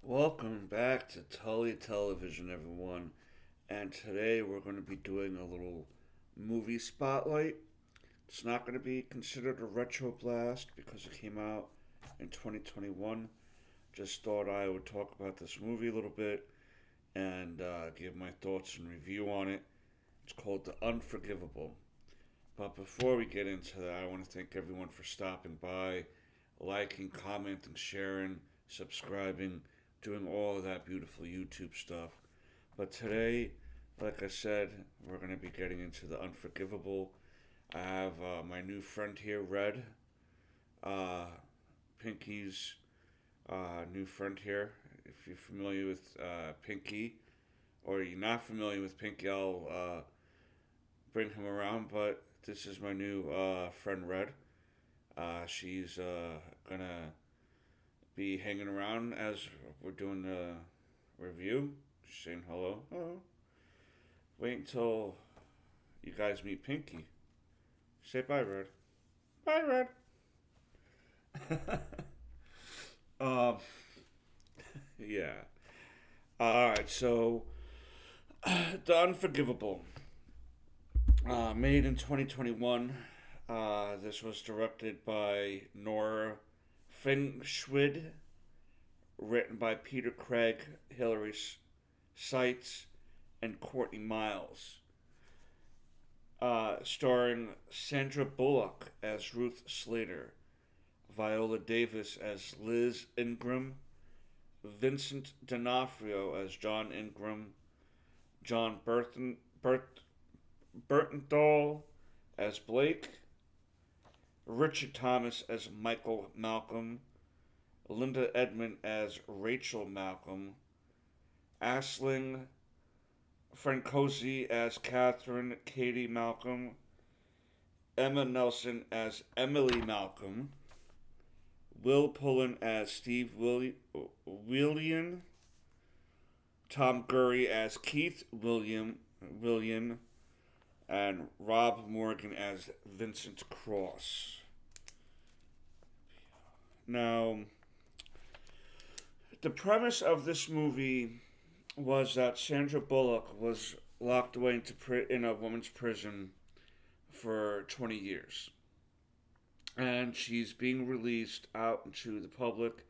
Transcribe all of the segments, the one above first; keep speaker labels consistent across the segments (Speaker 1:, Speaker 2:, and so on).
Speaker 1: Welcome back to Tully Television, everyone. And today we're going to be doing a little movie spotlight. It's not going to be considered a retro blast because it came out in 2021. Just thought I would talk about this movie a little bit and give my thoughts and review on it. It's called The Unforgivable. But before we get into that, I want to thank everyone for stopping by, liking, commenting, sharing, subscribing, doing all of that beautiful YouTube stuff. But today, like I said, we're going to be getting into The Unforgivable. I have my new friend here, Red, uh, Pinky's new friend here. If you're familiar with Pinky, or you're not familiar with Pinky, I'll bring him around. But this is my new friend, Red. She's gonna be hanging around as we're doing the review, saying hello. Hello. Wait until you guys meet Pinky. Say bye, Red. Bye, Red. um, yeah. Alright, so The Unforgivable. Made in 2021. This was directed by Nora Finschwid, written by Peter Craig, Hilary Seitz, and Courtney Miles. Starring Sandra Bullock as Ruth Slater, Viola Davis as Liz Ingram, Vincent D'Onofrio as John Ingram, John Burtonthal as Blake, Richard Thomas as Michael Malcolm, Linda Edmond as Rachel Malcolm, Asling Francosi as Catherine Katie Malcolm, Emma Nelson as Emily Malcolm, Will Pullen as Steve William, Tom Gurry as Keith William, and Rob Morgan as Vincent Cross. Now, the premise of this movie was that Sandra Bullock was locked away in a woman's prison for 20 years. And she's being released out into the public,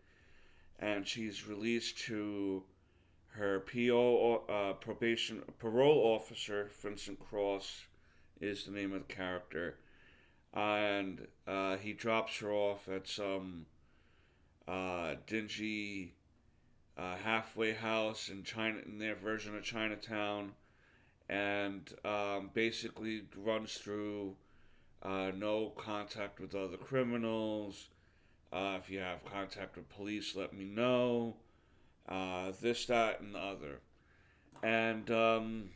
Speaker 1: and she's released to her probation parole officer. Vincent Cross is the name of the character, and he drops her off at some dingy halfway house in their version of Chinatown, and basically runs through no contact with other criminals. If you have contact with police, let me know. This, that, and the other. And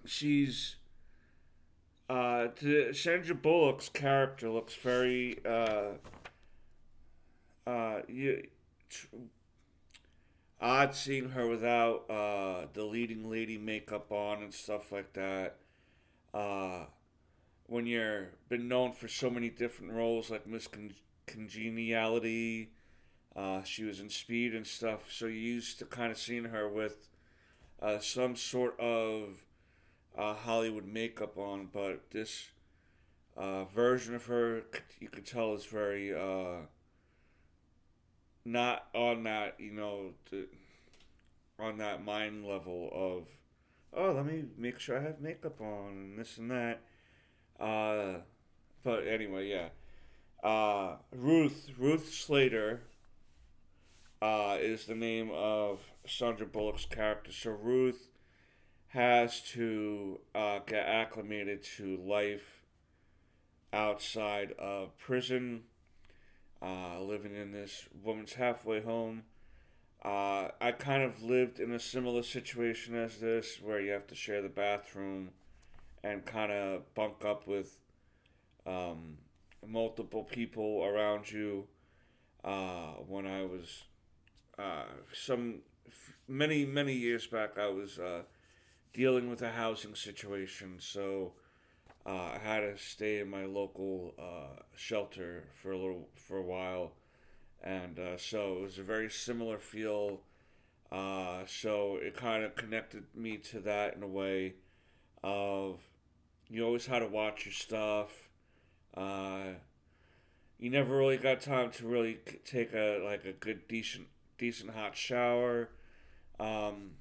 Speaker 1: she's. Sandra Bullock's character looks very. You, odd seeing her without the leading lady makeup on and stuff like that. Uh, when you're been known for so many different roles like Miss Congeniality, she was in Speed and stuff, so you used to kind of seeing her with some sort of Hollywood makeup on, but this version of her, you could tell, is very not on that, on that mind level of, oh, let me make sure I have makeup on and this and that. Uh, but anyway, yeah. Ruth Slater is the name of Sandra Bullock's character. So Ruth has to get acclimated to life outside of prison, living in this woman's halfway home. I kind of lived in a similar situation as this, where you have to share the bathroom and kind of bunk up with um, multiple people around you. When I was some many years back, I was dealing with a housing situation, so I had to stay in my local shelter for a while, And so it was a very similar feel. So it kind of connected me to that in a way of you always had to watch your stuff. Uh, you never really got time to really take a good decent hot shower. Um,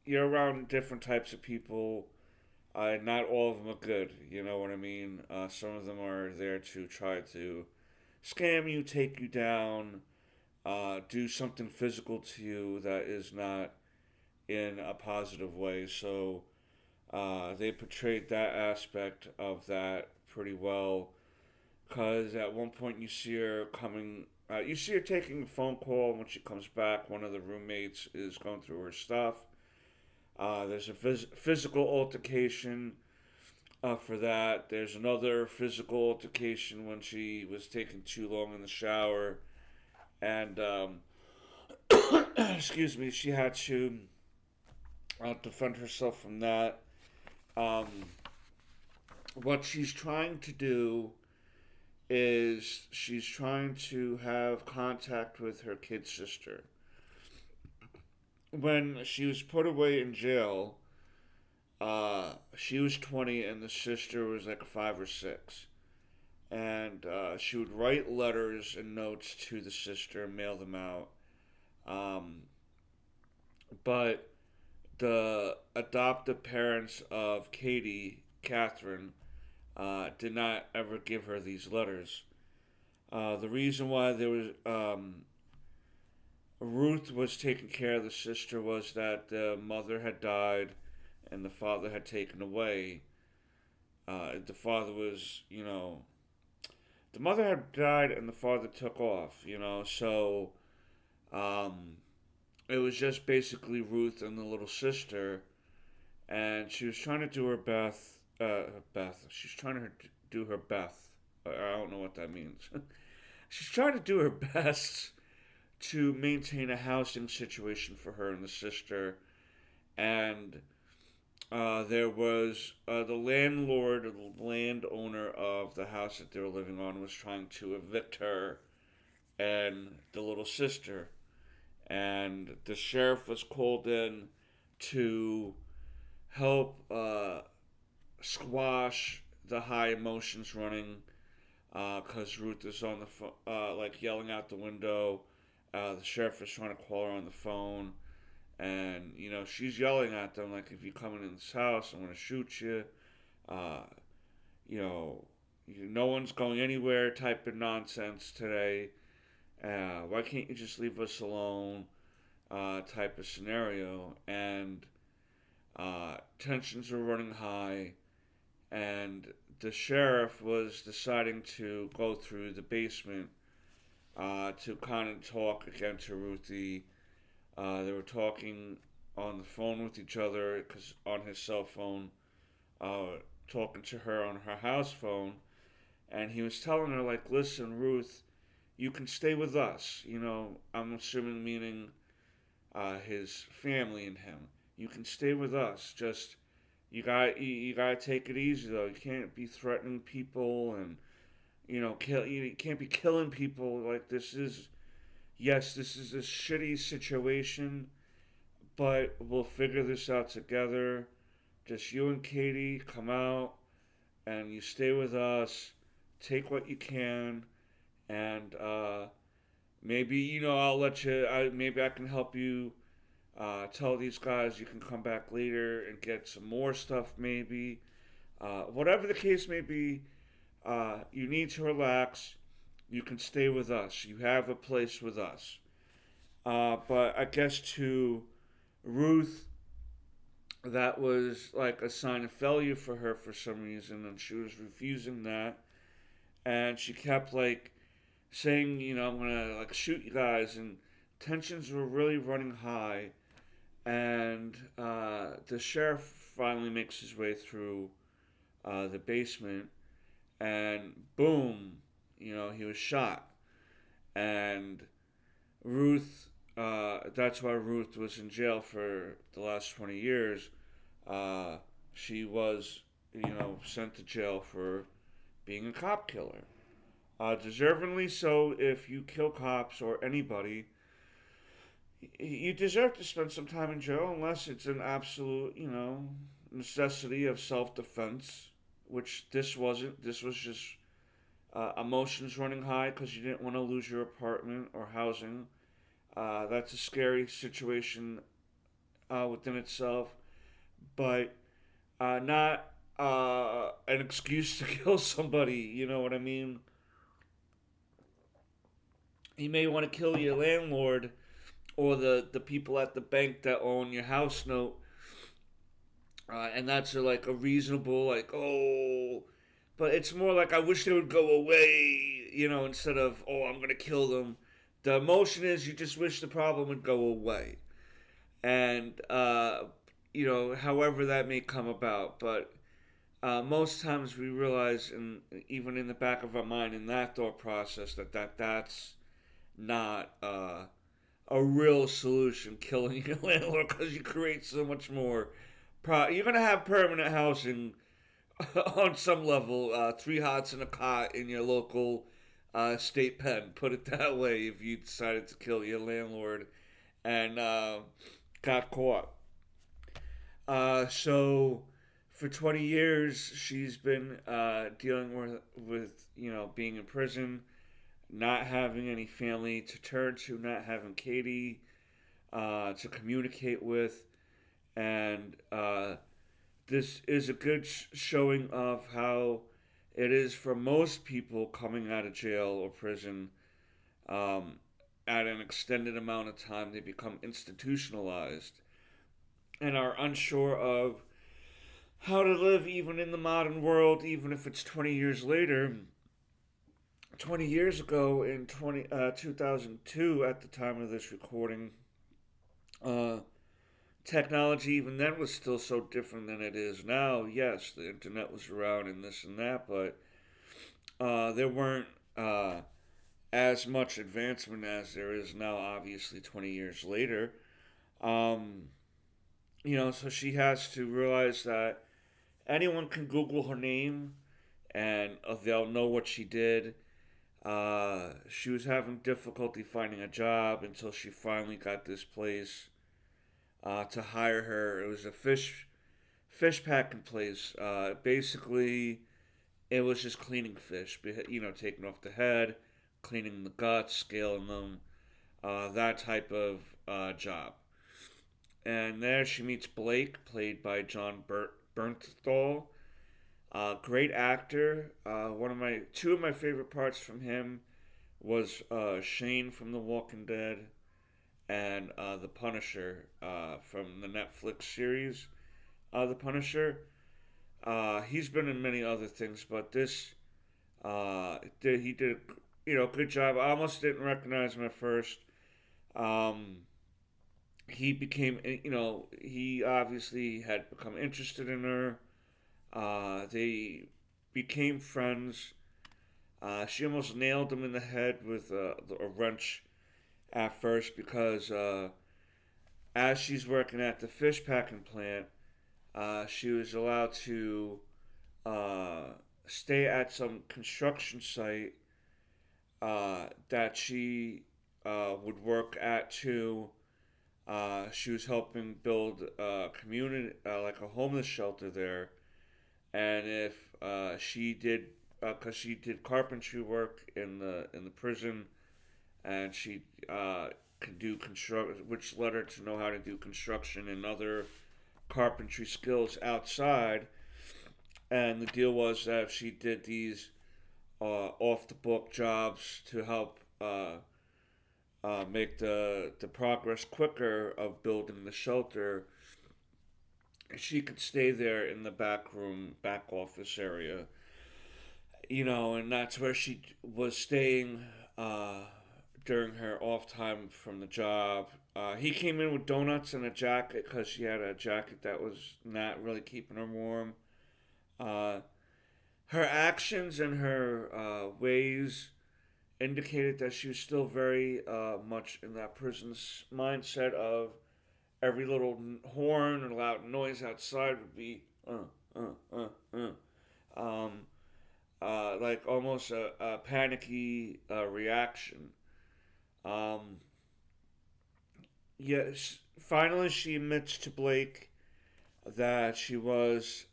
Speaker 1: you're around different types of people. Not all of them are good. You know what I mean? Some of them are there to try to scam you, take you down, do something physical to you that is not in a positive way. So they portrayed that aspect of that pretty well. Because at one point you see her coming, you see her taking a phone call. When she comes back, one of the roommates is going through her stuff. There's a physical altercation for that. There's another physical altercation when she was taking too long in the shower, and excuse me, she had to defend herself from that. Um, what she's trying to do is she's trying to have contact with her kid sister. When she was put away in jail, she was 20 and the sister was like 5 or 6. And she would write letters and notes to the sister and mail them out. Um, but the adoptive parents of Katie, Catherine, did not ever give her these letters. The reason why there was Ruth was taking care of the sister was that the mother had died and the father had taken away. The father was, the mother had died and the father took off, so um, it was just basically Ruth and the little sister, and she was trying to do her Beth. She's trying to do her Beth. I don't know what that means. She's trying to do her best to maintain a housing situation for her and the sister. And there was the landlord or the landowner of the house that they were living on was trying to evict her and the little sister. And the sheriff was called in to help squash the high emotions running because Ruth is on the like yelling out the window. The sheriff is trying to call her on the phone, and she's yelling at them like, "If you come in this house, I'm gonna shoot you." Uh, you know, no one's going anywhere. Type of nonsense today. Why can't you just leave us alone? Type of scenario, and tensions were running high, and the sheriff was deciding to go through the basement to kind of talk again to Ruthie. They were talking on the phone with each other because on his cell phone, talking to her on her house phone, and he was telling her like, "Listen, Ruth, you can stay with us." I'm assuming meaning his family and him. You can stay with us. Just you gotta take it easy though. You can't be threatening people and you can't be killing people. Like this is yes, this is a shitty situation, but we'll figure this out together. Just you and Katie come out and you stay with us. Take what you can, and maybe I'll let you. Maybe I can help you. Tell these guys you can come back later and get some more stuff. Maybe whatever the case may be, you need to relax. You can stay with us. You have a place with us. But I guess to Ruth, that was like a sign of failure for her for some reason, and she was refusing that. And she kept like saying, I'm gonna like shoot you guys, and tensions were really running high. And the sheriff finally makes his way through the basement, and boom, he was shot. And Ruth, that's why Ruth was in jail for the last 20 years. She was, sent to jail for being a cop killer. Deservingly so. If you kill cops or anybody, you deserve to spend some time in jail unless it's an absolute, necessity of self defense, which this wasn't. This was just emotions running high because you didn't want to lose your apartment or housing. That's a scary situation within itself, but not an excuse to kill somebody. You know what I mean? You may want to kill your landlord or the people at the bank that own your house note, and that's like a reasonable like oh, but it's more like I wish they would go away, instead of oh I'm gonna kill them. The emotion is you just wish the problem would go away, and however that may come about, but most times we realize, and even in the back of our mind, in that thought process, that's not a real solution. Killing your landlord because you create so much more. You're gonna have permanent housing on some level. Three hots and a cot in your local state pen. Put it that way. If you decided to kill your landlord and got caught. So for 20 years, she's been dealing with being in prison, not having any family to turn to, not having Katie to communicate with, and this is a good showing of how it is for most people coming out of jail or prison. Um, at an extended amount of time, they become institutionalized and are unsure of how to live even in the modern world, even if it's 20 years later. 20 years ago in 2002, at the time of this recording, uh, technology even then was still so different than it is now. Yes, the internet was around and this and that, but there weren't as much advancement as there is now, obviously, 20 years later. Um, so she has to realize that anyone can Google her name and they'll know what she did. She was having difficulty finding a job until she finally got this place to hire her. It was a fish packing place. Basically, it was just cleaning fish. Taking off the head, cleaning the guts, scaling them, that type of job. And there she meets Blake, played by John Bernthal. Great actor. Two of my favorite parts from him was Shane from The Walking Dead and The Punisher from the Netflix series The Punisher. He's been in many other things, but this he did good job. I almost didn't recognize him at first. Um, he became he obviously had become interested in her. They became friends. She almost nailed him in the head with a wrench at first because as she's working at the fish packing plant, she was allowed to uh, stay at some construction site that she would work at too. She was helping build a community, like a homeless shelter there, and if she did, because she did carpentry work in the prison, and she could do construction, which led her to know how to do construction and other carpentry skills outside. And the deal was that if she did these off the book jobs to help make the progress quicker of building the shelter, she could stay there in the back room, back office area, and that's where she was staying during her off time from the job. He came in with donuts and a jacket because she had a jacket that was not really keeping her warm. Uh, Her actions and her ways indicated that she was still very much in that person's mindset of every little horn or loud noise outside would be uh. Um, like almost a panicky reaction. Um, yes, finally she admits to Blake that she is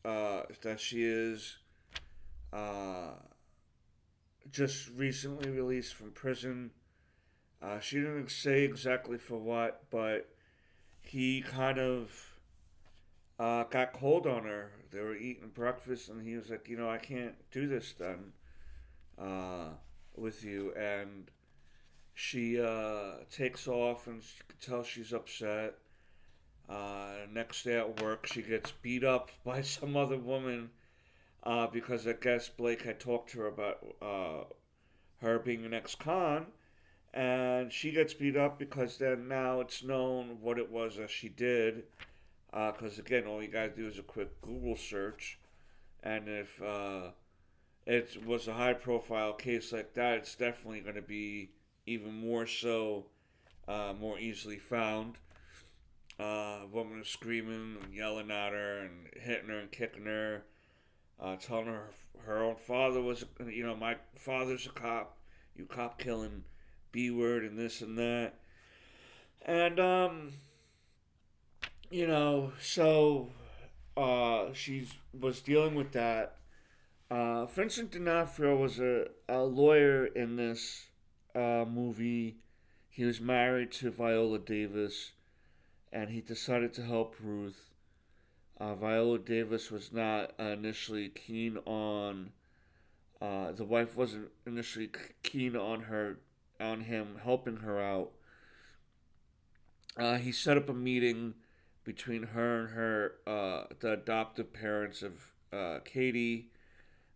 Speaker 1: uh, just recently released from prison. She didn't say exactly for what, but he kind of got cold on her. They were eating breakfast, and he was like, I can't do this then uh, with you. And she takes off, and you can tell she's upset. Next day at work, she gets beat up by some other woman because I guess Blake had talked to her about her being an ex-con, and she gets beat up because then now it's known what it was that she did. Because again, all you gotta do is a quick Google search, and if it was a high-profile case like that, it's definitely going to be even more so, more easily found. Woman was screaming and yelling at her and hitting her and kicking her, telling her own father was, my father's a cop, you cop killing B word and this and that. And, so she was dealing with that. Vincent D'Onofrio was a lawyer in this movie. He was married to Viola Davis, and he decided to help Ruth. Viola Davis was not initially keen on. The wife wasn't initially keen on him helping her out. He set up a meeting between her and the adoptive parents of Katie,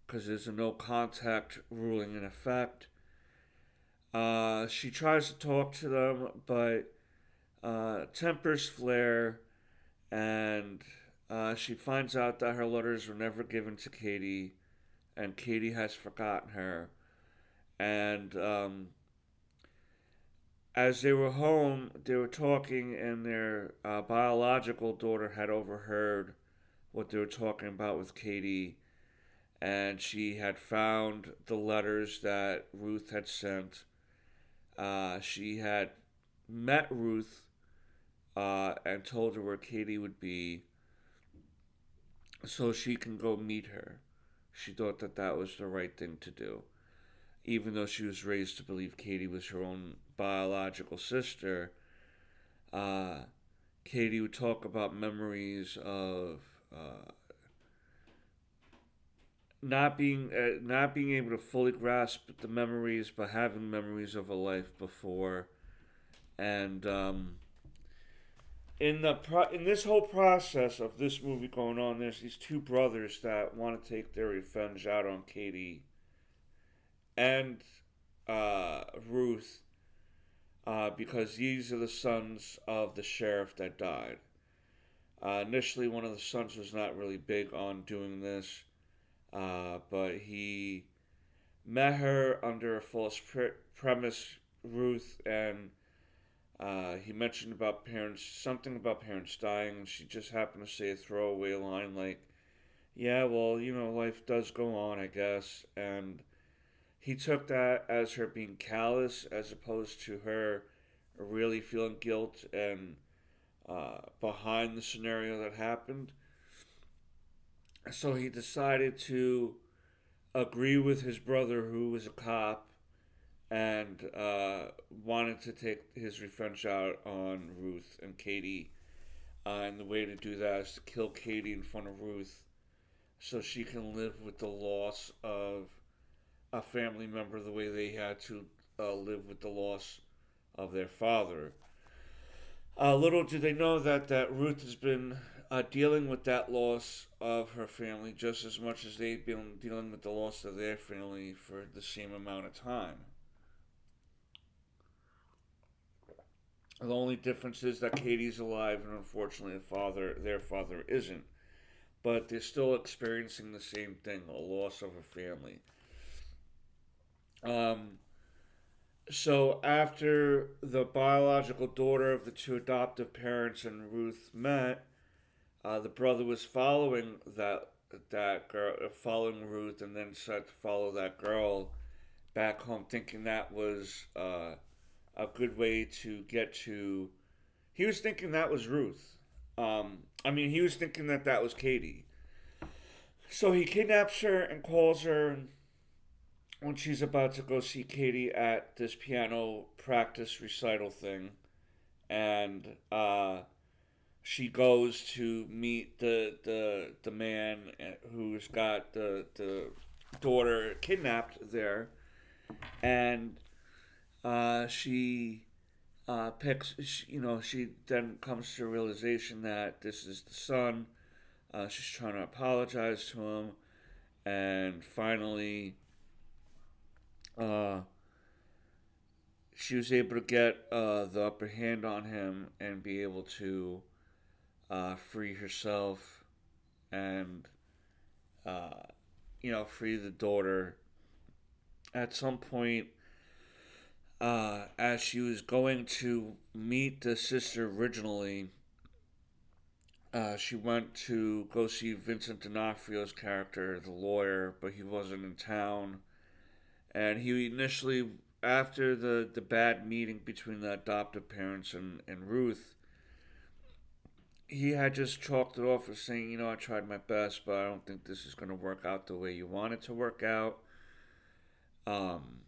Speaker 1: because there's a no contact ruling in effect. She tries to talk to them, but tempers flare, and she finds out that her letters were never given to Katie, and Katie has forgotten her. And as they were home, they were talking, and their biological daughter had overheard what they were talking about with Katie, and she had found the letters that Ruth had sent. She had met Ruth and told her where Katie would be so she can go meet her. She thought that that was the right thing to do. Even though she was raised to believe Katie was her own biological sister, uh, Katie would talk about memories of not being able to fully grasp the memories, but having memories of a life before. And in this whole process of this movie going on, there's these two brothers that want to take their revenge out on Katie and Ruth, because these are the sons of the sheriff that died. Initially, one of the sons was not really big on doing this, but he met her under a false premise, Ruth, and he mentioned about something about parents dying, and she just happened to say a throwaway line like, yeah, well, life does go on, I guess. And he took that as her being callous as opposed to her really feeling guilt and behind the scenario that happened. So he decided to agree with his brother, who was a cop, and wanted to take his revenge out on Ruth and Katie. And the way to do that is to kill Katie in front of Ruth so she can live with the loss of a family member the way they had to live with the loss of their father. Little do they know that Ruth has been dealing with that loss of her family just as much as they've been dealing with the loss of their family for the same amount of time. The only difference is that Katie's alive, and unfortunately, their father, isn't. But they're still experiencing the same thing: a loss of a family. Um, so after the biological daughter of the two adoptive parents and Ruth met, the brother was following that girl, following Ruth, and then decided to follow that girl back home, thinking that was a good way to get to. He was thinking that was Ruth. He was thinking that that was Katie. So he kidnaps her and calls her when she's about to go see Katie at this piano practice recital thing, and she goes to meet the man who's got the daughter kidnapped there, and she picks. She then comes to a realization that this is the son. She's trying to apologize to him, and finally, uh, she was able to get the upper hand on him and be able to free herself and uh, free the daughter. At some point, as she was going to meet the sister originally, she went to go see Vincent D'Onofrio's character, the lawyer, but he wasn't in town. And he initially, after the bad meeting between the adoptive parents and Ruth, he had just chalked it off as saying, I tried my best, but I don't think this is going to work out the way you want it to work out. Um,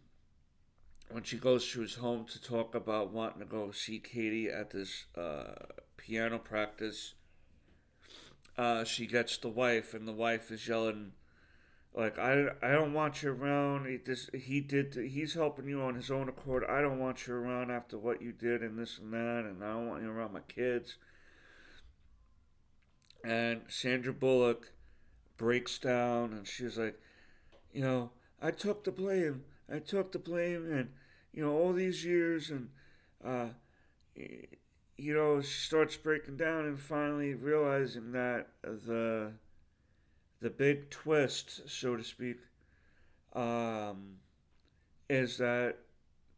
Speaker 1: when she goes to his home to talk about wanting to go see Katie at this piano practice, she gets the wife, and the wife is yelling, like, I don't want you around. He's helping you on his own accord. I don't want you around after what you did and this and that, and I don't want you around my kids. And Sandra Bullock breaks down, and she's like, you know, I took the blame. I took the blame, and all these years, and uh, she starts breaking down, and finally realizing that the big twist, so to speak, um, is that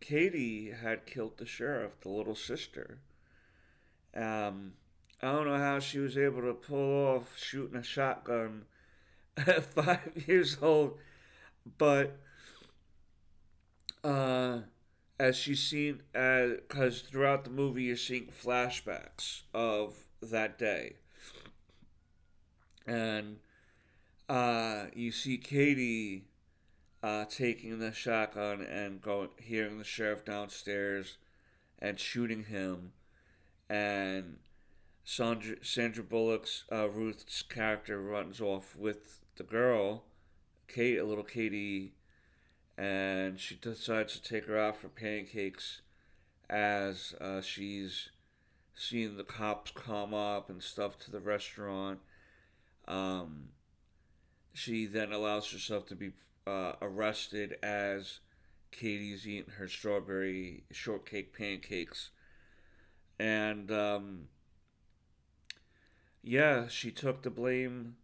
Speaker 1: Katie had killed the sheriff, the little sister. Um, I don't know how she was able to pull off shooting a shotgun at 5 years old, but uh, as she's seen, because throughout the movie you're seeing flashbacks of that day, and you see Katie taking the shotgun and hearing the sheriff downstairs and shooting him, and Sandra Bullock's Ruth's character runs off with the girl, little Katie, and she decides to take her out for pancakes as she's seeing the cops come up and stuff to the restaurant. Um, she then allows herself to be arrested as Katie's eating her strawberry shortcake pancakes. And yeah, she took the blame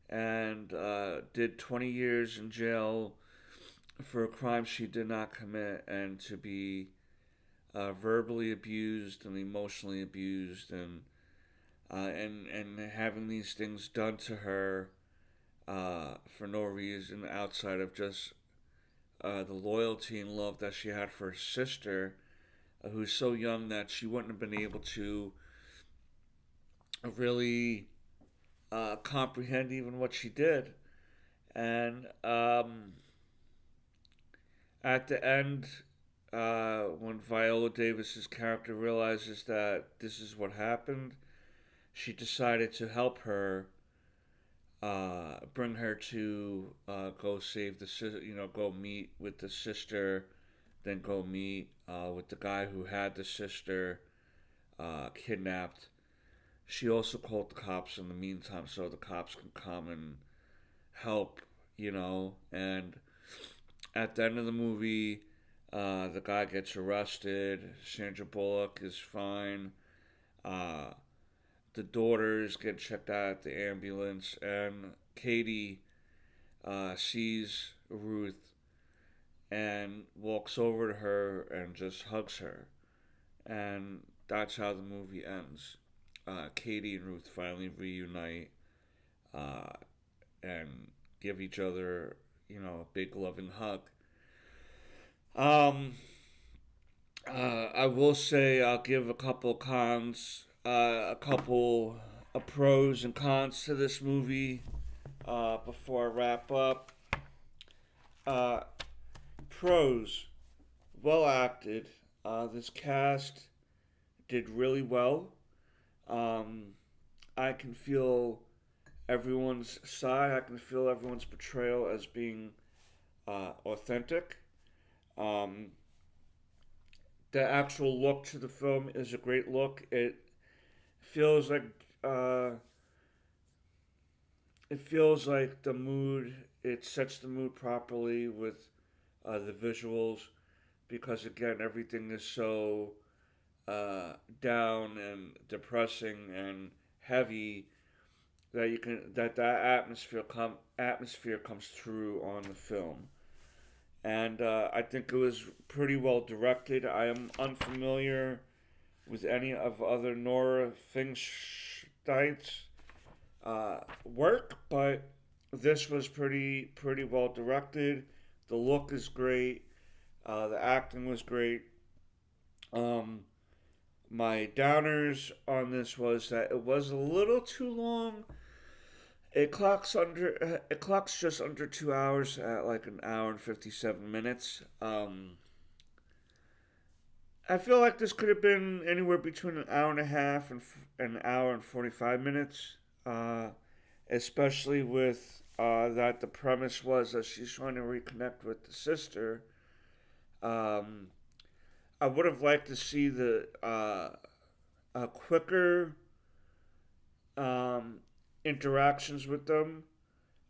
Speaker 1: and did 20 years in jail for a crime she did not commit, and to be verbally abused and emotionally abused, and having these things done to her for no reason outside of just the loyalty and love that she had for her sister, who's so young that she wouldn't have been able to really comprehend even what she did. And at the end, when Viola Davis's character realizes that this is what happened, she decided to help her, bring her to go save the go meet with the sister, then go meet with the guy who had the sister kidnapped. She also called the cops in the meantime so the cops can come and help, and at the end of the movie, the guy gets arrested. Sandra Bullock is fine. Uh, the daughters get checked out at the ambulance, and Katie sees Ruth and walks over to her and just hugs her. And that's how the movie ends. Katie and Ruth finally reunite. Uh, and give each other, a big loving hug. Um, I will say I'll give a couple cons, a couple pros and cons to this movie before I wrap up. Uh, Pros, well acted. This cast did really well. Um, I can feel everyone's side. I can feel everyone's portrayal as being authentic. Um, the actual look to the film is a great look. Feels like uh, it feels like the mood. It sets the mood properly with the visuals because again everything is so down and depressing and heavy that you can that atmosphere comes through on the film. And I think it was pretty well directed. I am unfamiliar with any of other Nora Finkstein's work, but this was pretty well directed. The look is great. The acting was great. Um, my downers on this was that it was a little too long. It clocks just under 2 hours at like an hour and 57 minutes. I feel like this could have been anywhere between an hour and a half and an hour and 45 minutes. Especially with that the premise was that she's trying to reconnect with the sister. Um, I would have liked to see the a quicker um, interactions with them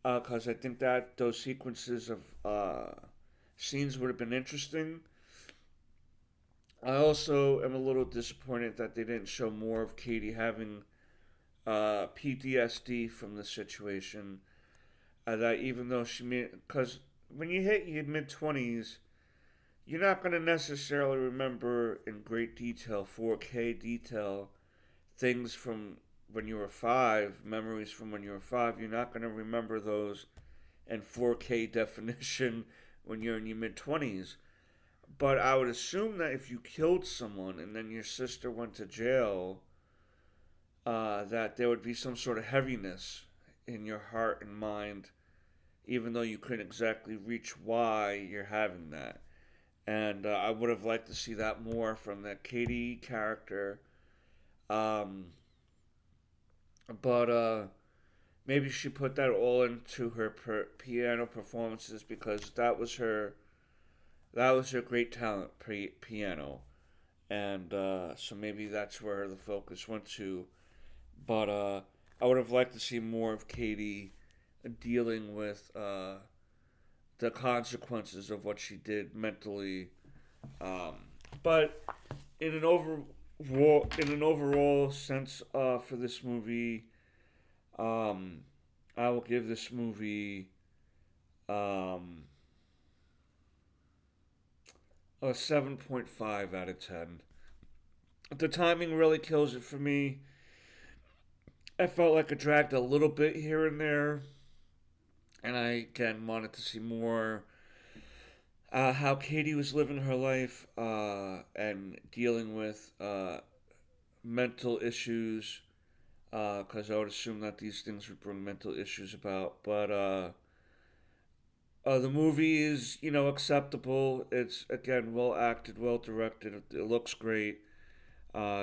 Speaker 1: because I think that those sequences of scenes would have been interesting. I also am a little disappointed that they didn't show more of Katie having PTSD from the situation. That even though because when you hit your mid 20s, you're not going to necessarily remember in great detail, 4K detail, things from when you were five, memories from when you were five. You're not going to remember those in 4K definition when you're in your mid 20s. But I would assume that if you killed someone and then your sister went to jail, that there would be some sort of heaviness in your heart and mind, even though you couldn't exactly reach why you're having that. And I would have liked to see that more from that Katie character. Um, but maybe she put that all into her piano performances because that was her great talent, piano, and so maybe that's where the focus went to. But I would have liked to see more of Katie dealing with the consequences of what she did mentally. Um, but in an overall sense for this movie, um, I will give this movie um, a 7.5 out of 10. The timing really kills it for me. I felt like it dragged a little bit here and there, and I again wanted to see more how Katie was living her life and dealing with mental issues, because I would assume that these things would bring mental issues about. But the movie is, acceptable. It's again well acted, well directed. It looks great.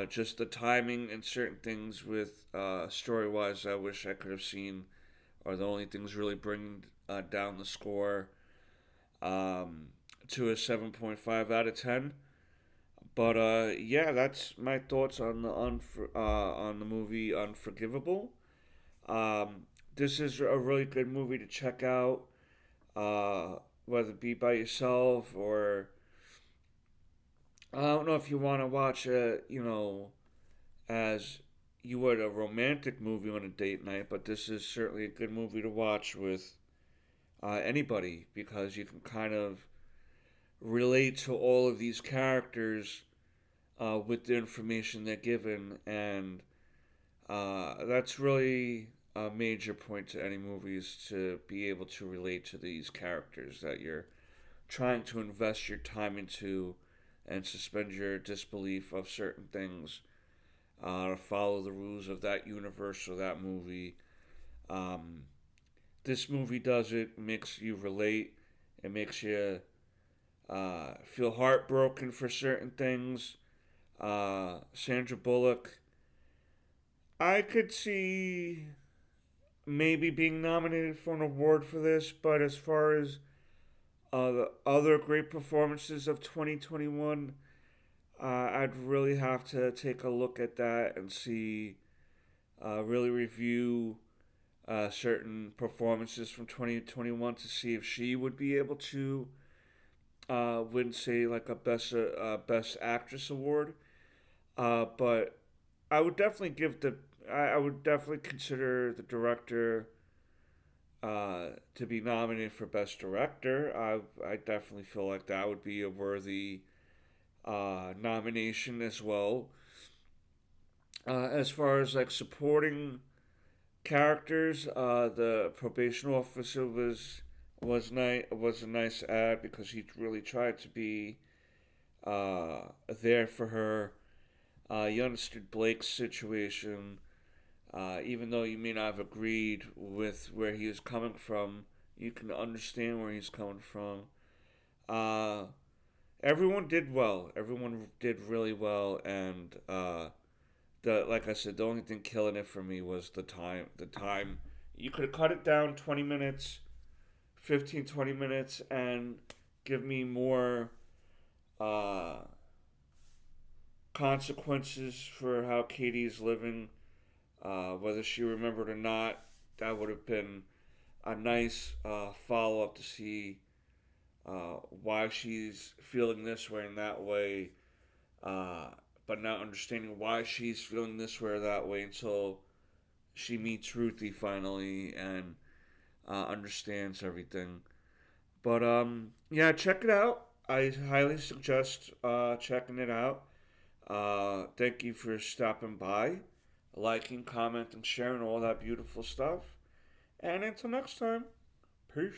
Speaker 1: Just the timing and certain things with story wise, I wish I could have seen are the only things really bringing down the score um, to a 7.5 out of 10. But yeah, that's my thoughts on on the movie Unforgivable. This is a really good movie to check out, uh, whether it be by yourself or I don't know if you want to watch it, as you would a romantic movie on a date night, but this is certainly a good movie to watch with anybody because you can kind of relate to all of these characters with the information they're given, and that's really a major point to any movie is to be able to relate to these characters that you're trying to invest your time into and suspend your disbelief of certain things to follow the rules of that universe or that movie. Um, this movie does it, makes you relate, it makes you feel heartbroken for certain things. Sandra Bullock, I could see maybe being nominated for an award for this, but as far as the other great performances of 2021, I'd really have to take a look at that and see, really review certain performances from 2021 to see if she would be able to win, say, like a best actress award. But I would definitely give the I would definitely consider the director to be nominated for best director. I definitely feel like that would be a worthy nomination as well. As far as like supporting characters, the probation officer was a nice ad because he really tried to be there for her. You understood Blake's situation, even though you may not have agreed with where he was coming from. You can understand where he's coming from. Uh, Everyone did well. Everyone did really well, and the like I said, the only thing killing it for me was the time. The time you could have cut it down 20 minutes, 15, 20 minutes, and give me more uh, consequences for how Katie is living, whether she remembered or not. That would have been a nice follow up to see why she's feeling this way and that way, uh, but not understanding why she's feeling this way or that way until she meets Ruthie finally and understands everything. But yeah, check it out. I highly suggest checking it out. Thank you for stopping by, liking, commenting, sharing all that beautiful stuff. And until next time, peace.